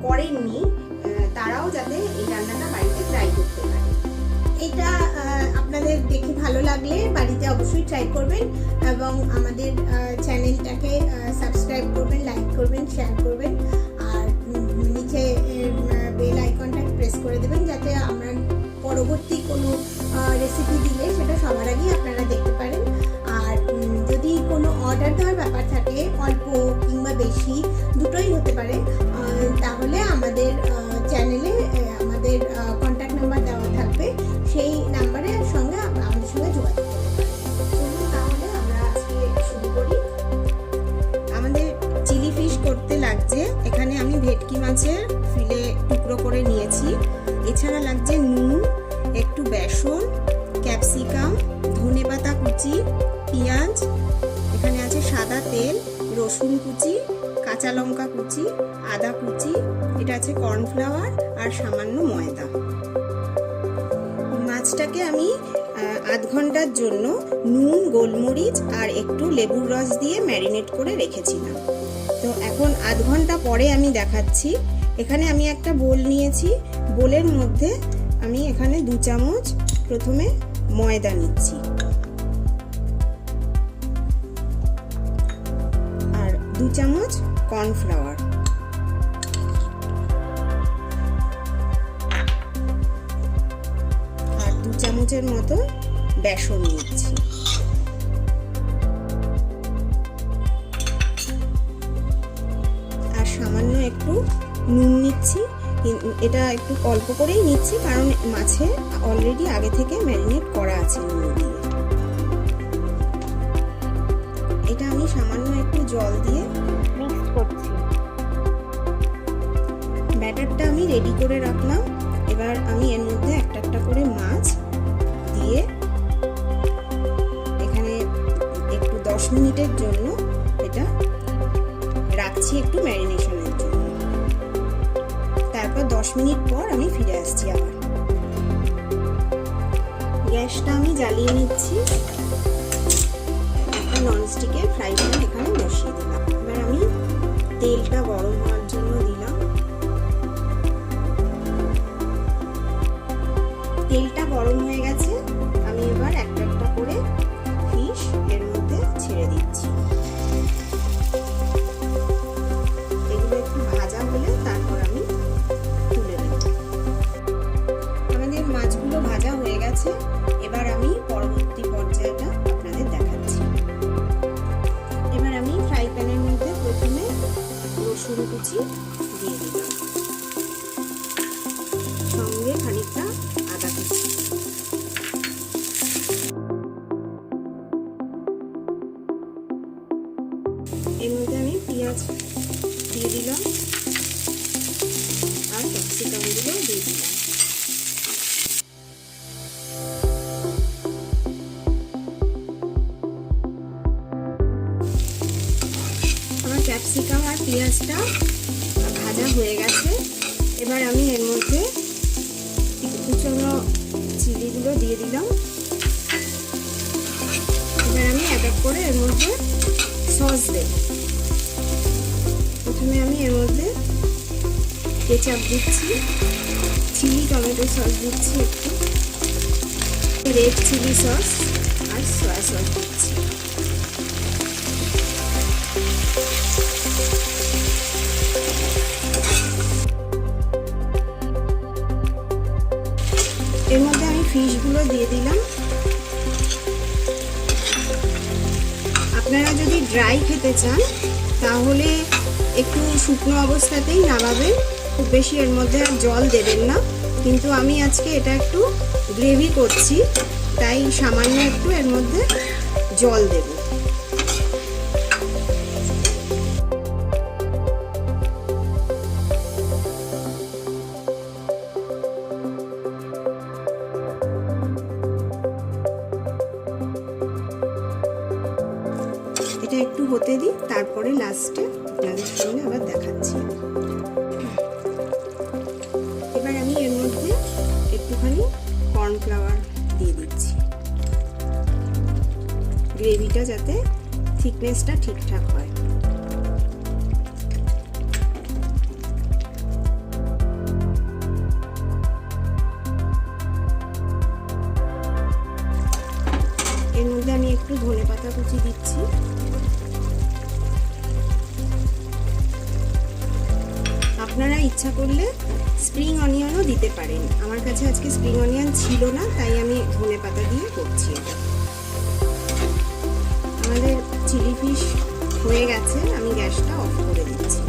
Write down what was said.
করেননি তারাও যাতে এই রান্নাটা বাড়িতে ট্রাই করতে পারে। এটা আপনাদের দেখে ভালো লাগলে বাড়িতে অবশ্যই ট্রাই করবেন এবং আমাদের চ্যানেলটাকে সাবস্ক্রাইব করবেন, লাইক করবেন, শেয়ার করবেন আর নিচে বেল আইকনটা প্রেস করে দেবেন যাতে আমরা পরবর্তী কোনো রেসিপি দিলে সেটা সবার আগেই আপনারা দেখতে পারেন। আর যদি কোনো অর্ডার দেওয়ার ব্যাপার থাকে, অল্প কিংবা বেশি দুটোই হতে পারে, তাহলে আমাদের চ্যানেলে আমাদের কন্ট্যাক্ট নাম্বার দেওয়া থাকবে, সেই নাম্বারের সঙ্গে আমাদের সঙ্গে যোগাযোগ করতে পারেন। তাহলে আমরা আজকে শুরু করি। আমাদের চিলি ফিশ করতে লাগছে, এখানে আমি ভেটকি মাছের ফিলে টুকরো করে নিয়েছি। এছাড়া লাগছে নুন, একটু বেসন, ক্যাপসিকাম, ধনেপাতা কুচি, পেঁয়াজ, এখানে আছে সাদা তেল, রসুন কুচি, কাঁচা লঙ্কা কুচি, আদা কুচি, এটা আছে কর্নফ্লাওয়ার আর সামান্য ময়দা। মাছটাকে আমি আধ ঘন্টার জন্য নুন, গোলমরিচ আর একটু লেবুর রস দিয়ে ম্যারিনেট করে রেখেছিলাম। তো এখন আধ ঘন্টা পরে আমি দেখাচ্ছি। এখানে আমি একটা বোল নিয়েছি, বোলের মধ্যে আমি এখানে 2 চামচ প্রথমে ময়দা নিচ্ছি আর 2 চামচ কর্নফ্লাওয়ার, আর 2 চামচের মতো বেসন নিচ্ছি। আর সামান্য একটু নুন নিচ্ছি, এটা একটু অল্প করেই নিচ্ছি কারণ মাছে অলরেডি আগে থেকে ম্যারিনেট করা আছে নুন দিয়ে। এটা আমি সামান্য একটু জল দিয়ে মিক্স করছি। ব্যাটারটা আমি রেডি করে রাখলাম। এবার আমি এর মধ্যে একটা একটা করে মাছ দিয়ে এখানে একটু 10 মিনিটের জন্য এটা রাখছি একটু ম্যারিনেশনের জন্য। তারপর 10 মিনিট পর আমি ফিরে আসছি আবার। গ্যাসটা আমি জ্বালিয়ে নিচ্ছি, একটা ননস্টিকের ফ্রাই প্যান এখানে বসিয়ে দিলাম। এবার আমি তেলটা গরম হওয়ার জন্য দিলাম। তেলটা গরম হয়ে গেছে, আমি এবার একটা একটা করে ফিশ এর মধ্যে ছেড়ে দিচ্ছি। এগুলো একটু ভাজা হলে তারপর আমি তুলে নেব। আমাদের মাছগুলো ভাজা হয়ে গেছে, এবার আমি পরবর্তী পর্যায়টা আপনাদের দেখাচ্ছি। এবার আমি ফ্রাই প্যানের মধ্যে প্রথমে রসুন কুচি দিয়ে দিলাম, সঙ্গে খানিকটা আদা কুচি। এর মধ্যে আমি পেঁয়াজ দিয়ে দিলাম আর ক্যাপসিকামগুলো দিয়ে দিলাম। আমার ক্যাপসিকাম আর পেঁয়াজটা ভাজা হয়ে গেছে। এবার আমি এর মধ্যে কুচনো চিলিগুলো দিয়ে দিলাম। এবার আমি এক এক করে এর মধ্যে সস দেব। প্রথমে আমি এর মধ্যে কেচাপ দিচ্ছি, চিলি টমেটো সস দিচ্ছি, একটু রেড চিলি সস আর সয়া সস দিচ্ছি। এর মধ্যে আমি ফিশগুলো দিয়ে দিলাম। আপনারা যদি ড্রাই খেতে চান তাহলে একটু শুকনো অবস্থাতেই নামাবেন, খুব বেশি এর মধ্যে আর জল দেবেন না। কিন্তু আমি আজকে এটা একটু গ্রেভি করছি, তাই সামান্য একটু এর মধ্যে জল দেব। এটা একটু হতে দিই, তারপরে লাস্টে আপনাদের সঙ্গে আবার দেখাচ্ছি। এবার আমি এর মধ্যে একটুখানি কর্নফ্লাওয়ার দিয়ে দিচ্ছি, গ্রেভিটা যাতে থিকনেসটা ঠিকঠাক হয়। আমি একটু ধনেপাতা কুচি দিচ্ছি। আপনারা ইচ্ছা করলে স্প্রিং অনিয়নও দিতে পারেন। আমার কাছে আজকে স্প্রিং অনিয়ন ছিল না, তাই আমি ধনেপাতা দিয়ে করছি এটা। আমাদের চিলি ফিশ হয়ে গেছে, আমি গ্যাসটা অফ করে দিচ্ছি।